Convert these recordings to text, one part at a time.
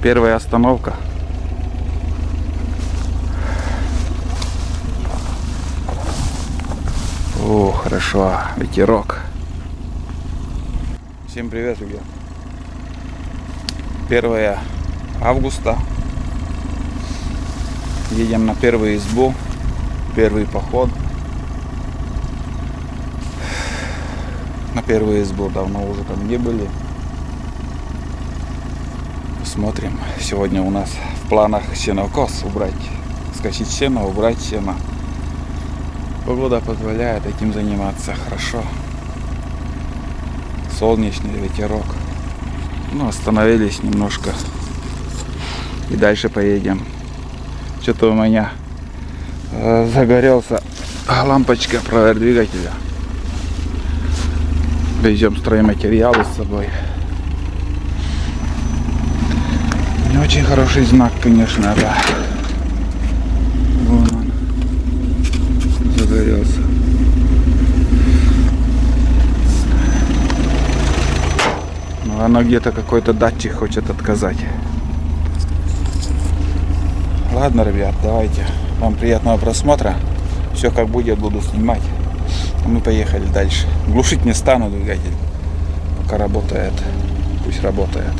Первая остановка. О, хорошо, ветерок. Всем привет, ребят. 1 августа. Едем на первую избу. Первый поход. На первую избу. Давно уже там не были. Посмотрим. Сегодня у нас в планах сенокос убрать. Скосить сено, убрать сено. Погода позволяет этим заниматься хорошо. Солнечный ветерок. Ну, остановились немножко. И дальше поедем. Что-то у меня загорелся лампочка провод двигателя. Везем стройматериалы с собой. Не очень хороший знак, конечно, да. Вон он. Загорелся. Ну, оно где-то какой-то датчик хочет отказать. Ладно, ребят, давайте. Вам приятного просмотра. Все как будет, буду снимать. А мы поехали дальше. Глушить не стану двигатель. Пока работает. Пусть работает.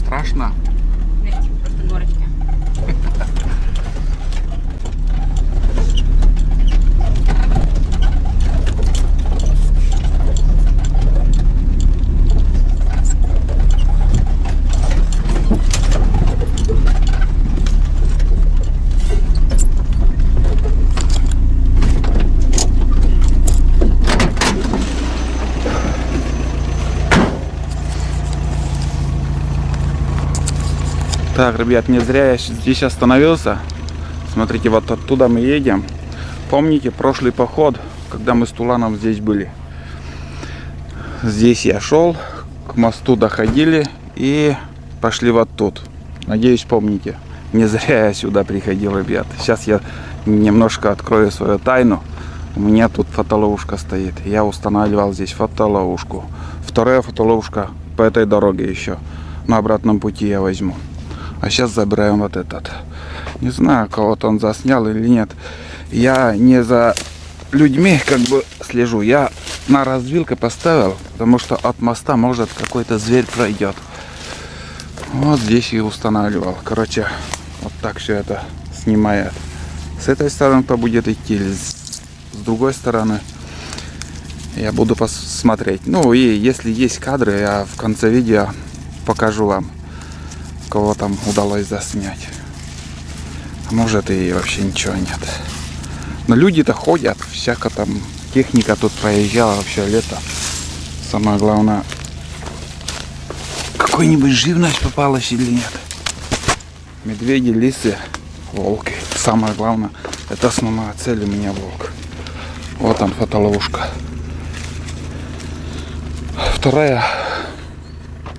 Страшно? Нет, просто горочки. Так, ребят, не зря я здесь остановился. Смотрите, вот оттуда мы едем. Помните прошлый поход, когда мы с Туланом здесь были? Здесь я шел, к мосту доходили и пошли вот тут. Надеюсь, помните. Не зря я сюда приходил, ребят. Сейчас я немножко открою свою тайну. У меня тут фотоловушка стоит. Я устанавливал здесь фотоловушку. Вторая фотоловушка по этой дороге еще. На обратном пути я возьму. А сейчас забираем вот этот. Не знаю, кого-то он заснял или нет. Я не за людьми как бы слежу. Я на развилке поставил, потому что от моста может какой-то зверь пройдет. Вот здесь и устанавливал. Короче, вот так все это снимает. С этой стороны кто будет идти, с другой стороны я буду посмотреть. Ну и если есть кадры, я в конце видео покажу вам, кого там удалось заснять. А может и вообще ничего нет. Но люди-то ходят, всяко там техника тут проезжала, вообще лето. Самое главное, какой-нибудь живность попалась или нет. Медведи, лисы, волки. Самое главное, это основная цель у меня волк. Вот он, фотоловушка. Вторая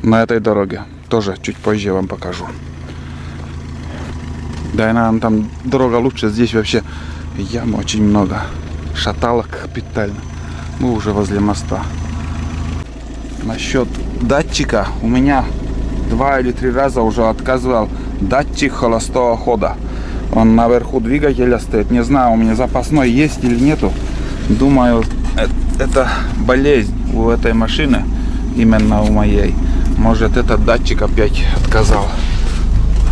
на этой дороге. Тоже чуть позже вам покажу. Да, и наверное, там дорога лучше. Здесь вообще ям очень много. Шаталок капитально. Мы уже возле моста. Насчет датчика. У меня 2 или 3 раза уже отказывал датчик холостого хода. Он наверху двигателя стоит. Не знаю, у меня запасной есть или нету. Думаю, это болезнь у этой машины. Именно у моей. Может, этот датчик опять отказал.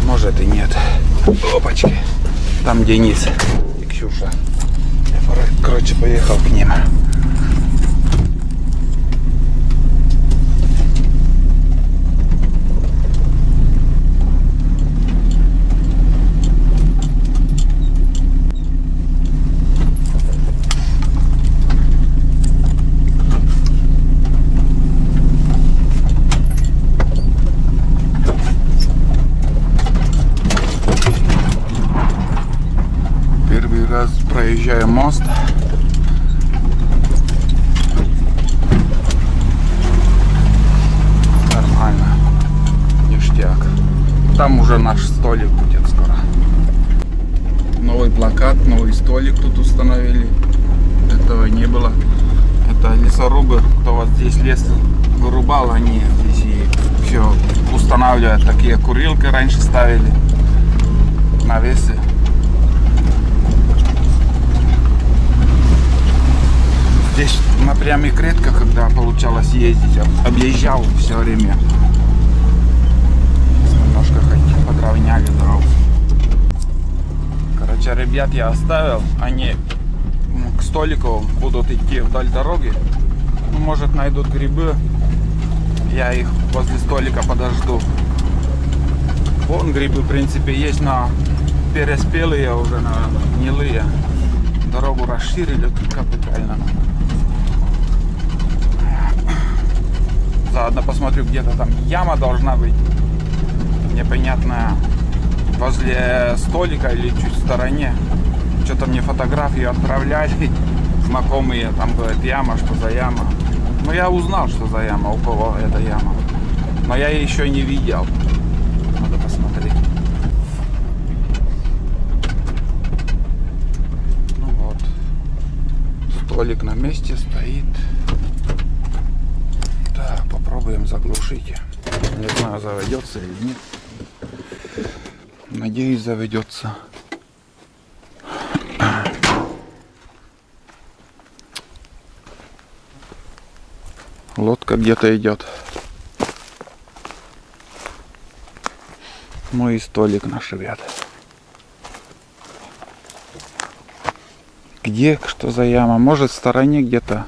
Может и нет. Опачки. Там Денис и Ксюша. Я, короче, поехал к ним. Проезжаем мост. Нормально. Ништяк. Там уже наш столик будет скоро. Новый плакат, новый столик тут установили. Этого не было. Это лесорубы, кто вот здесь лес вырубал, они здесь и все устанавливают. Такие курилки раньше ставили. Навесы. Здесь на прямых редко, когда получалось ездить, объезжал все время. Немножко хоть подровняли дорогу. Короче, ребят я оставил, они к столику будут идти вдоль дороги. Ну, может, найдут грибы, я их возле столика подожду. Вон грибы, в принципе, есть, но переспелые уже, наверное, гнилые. Дорогу расширили тут капитально. Заодно посмотрю, где-то там яма должна быть непонятная возле столика или чуть в стороне. Что-то мне фотографию отправляли знакомые, там говорят, яма, что за яма. Но я узнал, что за яма, у кого эта яма, но я ее еще не видел. Надо посмотреть. Ну вот, столик на месте стоит. Так, попробуем заглушить. Не знаю, заведется или нет. Надеюсь, заведется. Лодка где-то идет. Ну и столик наш, ребят. Где, что за яма? Может, в стороне где-то.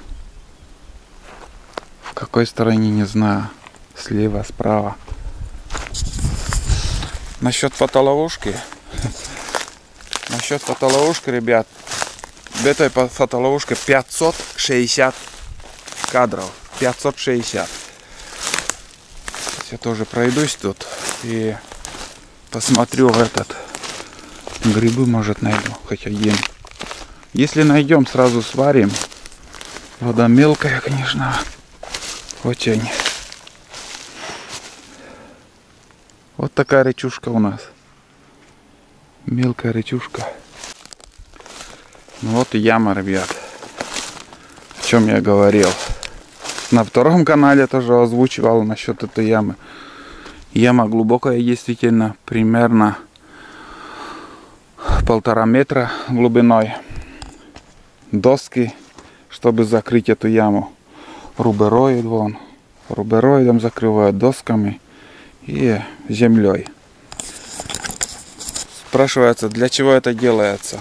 В какой стороне, не знаю. Слева, справа. Насчет фотоловушки. Насчет фотоловушки, ребят. В этой фотоловушке 560 кадров. 560. Я тоже пройдусь тут и посмотрю этот. Грибы, может, найду. Хоть один. Если найдем, сразу сварим. Вода мелкая, конечно. Очень. Вот такая речушка у нас. Мелкая речушка. Ну вот и яма, ребят. О чем я говорил. На втором канале тоже озвучивал насчет этой ямы. Яма глубокая, действительно, примерно 1,5 метра глубиной. Доски, чтобы закрыть эту яму. Рубероид вон. Рубероидом закрывают, досками и землей. Спрашивается, для чего это делается?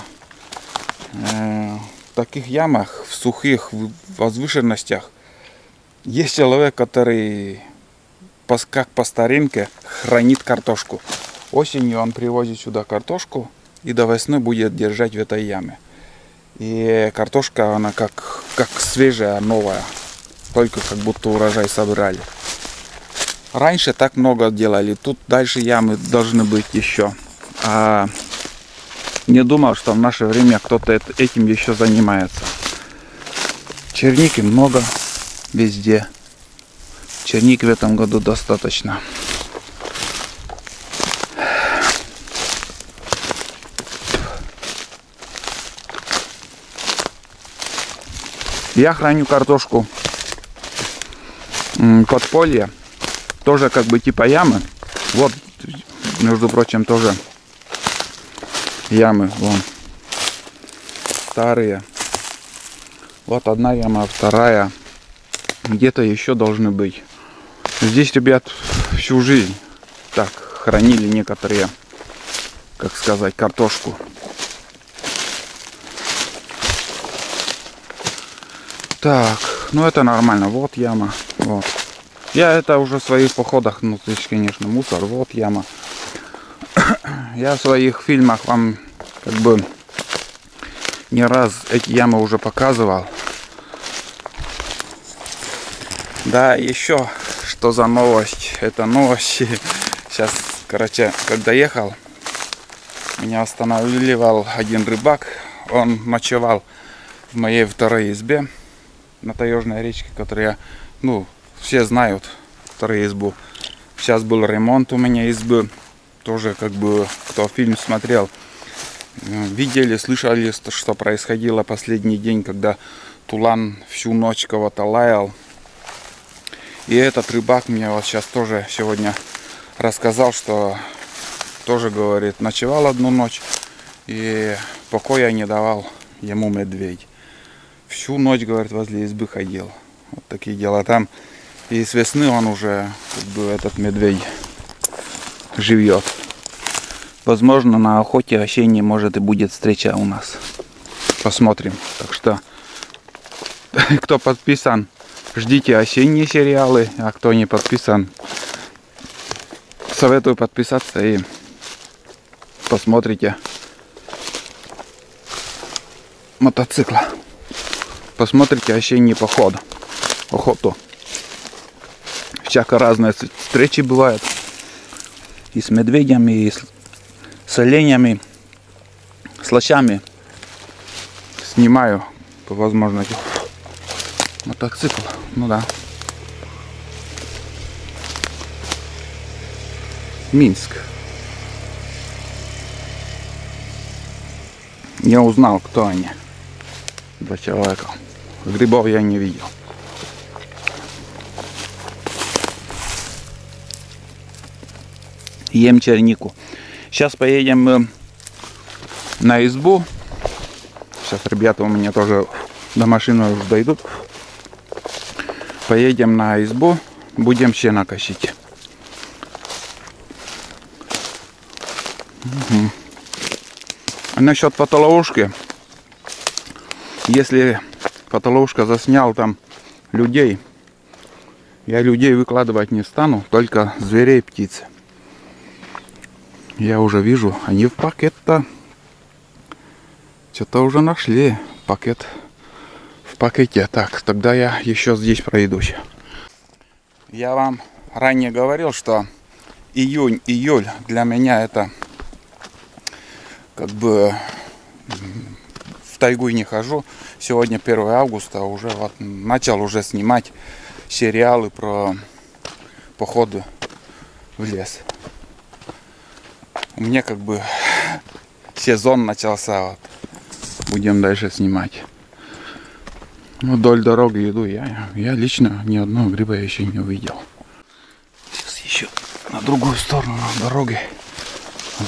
В таких ямах, в сухих возвышенностях, есть человек, который, как по старинке, хранит картошку. Осенью он привозит сюда картошку и до весны будет держать в этой яме. И картошка, она как свежая, новая. Только как будто урожай собрали. Раньше так много делали. Тут дальше ямы должны быть еще. А не думал, что в наше время кто-то этим еще занимается. Черники много везде. Черники в этом году достаточно. Я храню картошку подполье. Тоже как бы типа ямы. Вот, между прочим, тоже ямы. Вон. Старые. Вот одна яма, вторая. Где-то еще должны быть. Здесь, ребят, всю жизнь так хранили некоторые, как сказать, картошку. Так, ну это нормально. Вот яма. Вот. Я это уже в своих походах, ну, здесь, конечно, мусор. Вот яма. Я в своих фильмах вам как бы не раз эти ямы уже показывал. Да, еще что за новость? Это новость. Сейчас, короче, когда ехал, меня останавливал один рыбак. он ночевал в моей второй избе на Таежной речке, которая, ну, все знают вторую избу. Сейчас был ремонт у меня избы, тоже как бы, кто фильм смотрел, видели, слышали, что происходило последний день, когда Тулан всю ночь кого-то лаял. И этот рыбак мне вот сейчас тоже сегодня рассказал, что тоже, говорит, ночевал одну ночь и покоя не давал ему медведь. Всю ночь, говорит, возле избы ходил. Вот такие дела. Там и с весны он уже, как бы, этот медведь живет. Возможно, на охоте осенней, может, и будет встреча у нас. Посмотрим. Так что, кто подписан, ждите осенние сериалы. А кто не подписан, советую подписаться и посмотрите мотоцикла. Посмотрите осенний поход. Охоту. Всяко разные встречи бывают. И с медведями, и с оленями, с лосями. Снимаю по возможности мотоцикл. Ну да. Минск. Я узнал, кто они. Два человека. Грибов я не видел. Ем чернику. Сейчас поедем мы на избу. Сейчас ребята у меня тоже до машины уже дойдут. Поедем на избу. Будем сено косить. Угу. А насчет фотоловушки. Если фотоловушка заснял там людей, я людей выкладывать не стану, только зверей, птиц. Я уже вижу, они в пакет-то что-то уже нашли. Пакет в пакете. Так, тогда я еще здесь пройдусь. Я вам ранее говорил, что июнь-июль для меня это как бы в тайгу не хожу. Сегодня 1 августа, уже вот начал уже снимать сериалы про походы в лес. У меня как бы сезон начался. Вот. Будем дальше снимать. Вдоль дороги иду. Я лично ни одного гриба еще не увидел. Сейчас еще на другую сторону дороги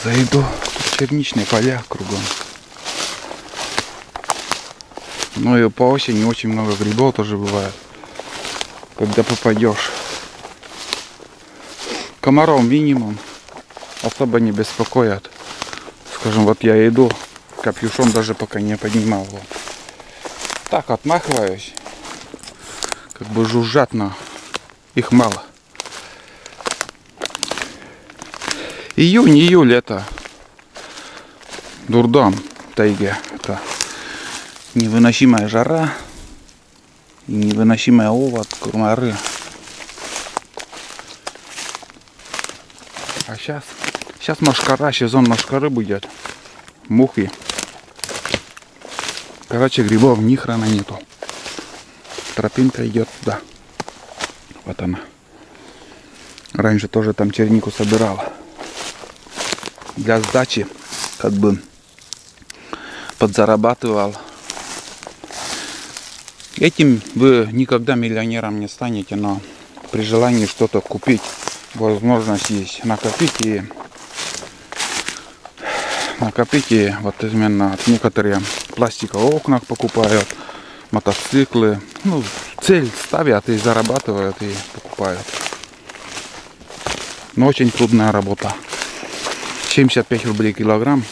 зайду. Черничные поля кругом. Ну и по осени очень много грибов тоже бывает. Когда попадешь. Комаров минимум. Особо не беспокоят. Скажем, вот я иду, капюшон даже пока не поднимал. Вот. Так отмахиваюсь. Как бы жужжат, но их мало. Июнь-июль это дурдом в тайге. Это невыносимая жара, невыносимая овод, комары. А сейчас мошкара, сезон мошкары будет. Мухи. Короче, грибов ни хрена нету. Тропинка идет туда. Вот она. Раньше тоже там чернику собирала. Для сдачи как бы подзарабатывал. Этим вы никогда миллионером не станете, но при желании что-то купить, возможность есть накопить и вот именно некоторые пластиковые окна покупают, мотоциклы, ну, цель ставят и зарабатывают и покупают. Но очень трудная работа. 75 рублей килограмм.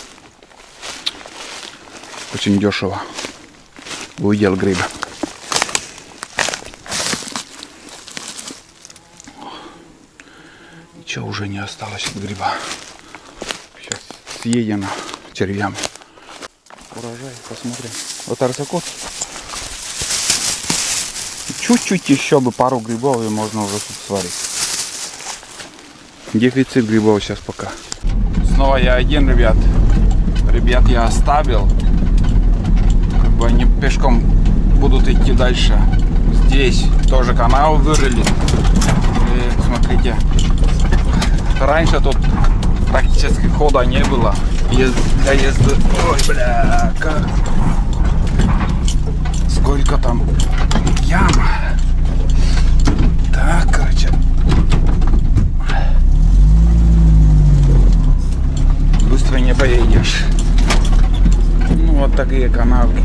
Очень дешево. Увидел гриба. Ничего уже не осталось от гриба. Сейчас съедено червями. Урожай, посмотрим. Вот арсакот. Чуть-чуть еще бы пару грибов и можно уже суп сварить. Дефицит грибов сейчас пока. Снова я один, ребят. Ребят я оставил. бы они пешком будут идти дальше. Здесь тоже канал вырыли. И смотрите, раньше тут практически хода не было. Для езды. Ой, бля, как... Сколько там ям. Так, короче. Быстро не поедешь. Ну, вот такие канавки.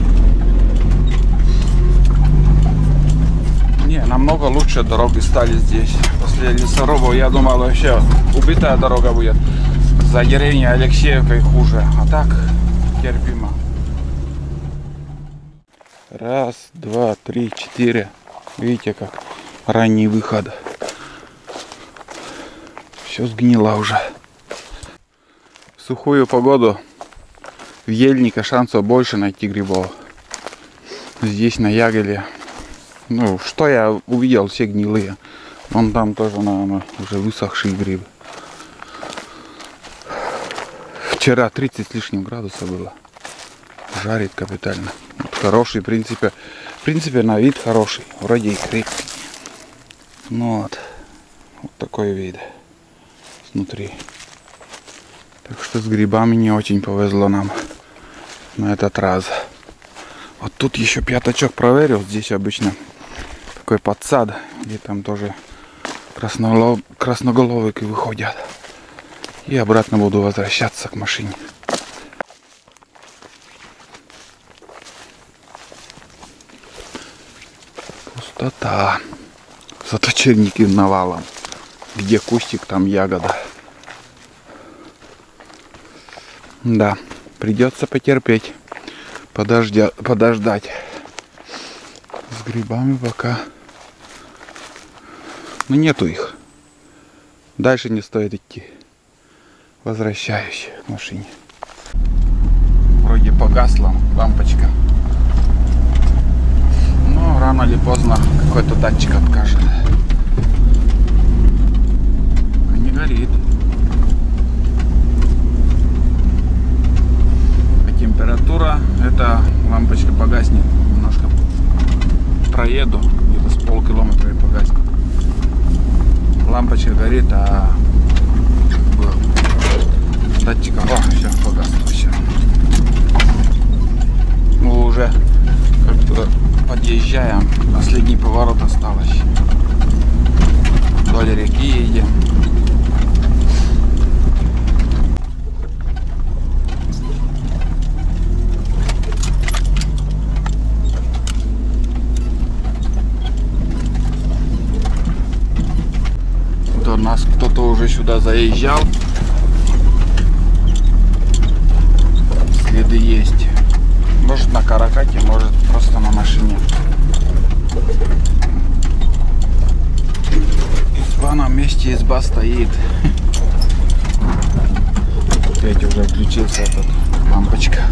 Не, намного лучше дороги стали здесь. После Лесорубова я думал, вообще убитая дорога будет. За деревней Алексеевкой хуже. А так терпимо. Раз, два, три, четыре. Видите, как ранний выход. Все сгнило уже. В сухую погоду в ельнике шансов больше найти грибов. Здесь на Ягеле. Ну, что я увидел, все гнилые. Вон там тоже, наверное, уже высохшие грибы. Вчера 30 с лишним градусов было. Жарит капитально. Вот хороший, в принципе, на вид хороший. Вроде и крепкий. Ну вот. Вот такой вид. Снутри. Так что с грибами не очень повезло нам на этот раз. Вот тут еще пятачок проверил. Здесь обычно такой подсад, где там тоже красноголовики выходят. И обратно буду возвращаться к машине. Пустота. Зато черники навалом. Где кустик, там ягода. Да, придется потерпеть. Подождать. С грибами пока. Но нету их. Дальше не стоит идти. Возвращаюсь к машине. Вроде погасла лампочка. Но рано или поздно какой-то датчик откажет. А не горит. А температура, эта лампочка погаснет. Немножко проеду, где-то с полкилометра и погаснет. Лампочка горит, а датчика, все, погасло, все. Мы уже подъезжаем, последний поворот осталось. Вдоль реки едем. У нас кто-то уже сюда заезжал. Следы есть. Может на каракате, может просто на машине. Изба на месте, изба стоит. Опять уже включился этот лампочка.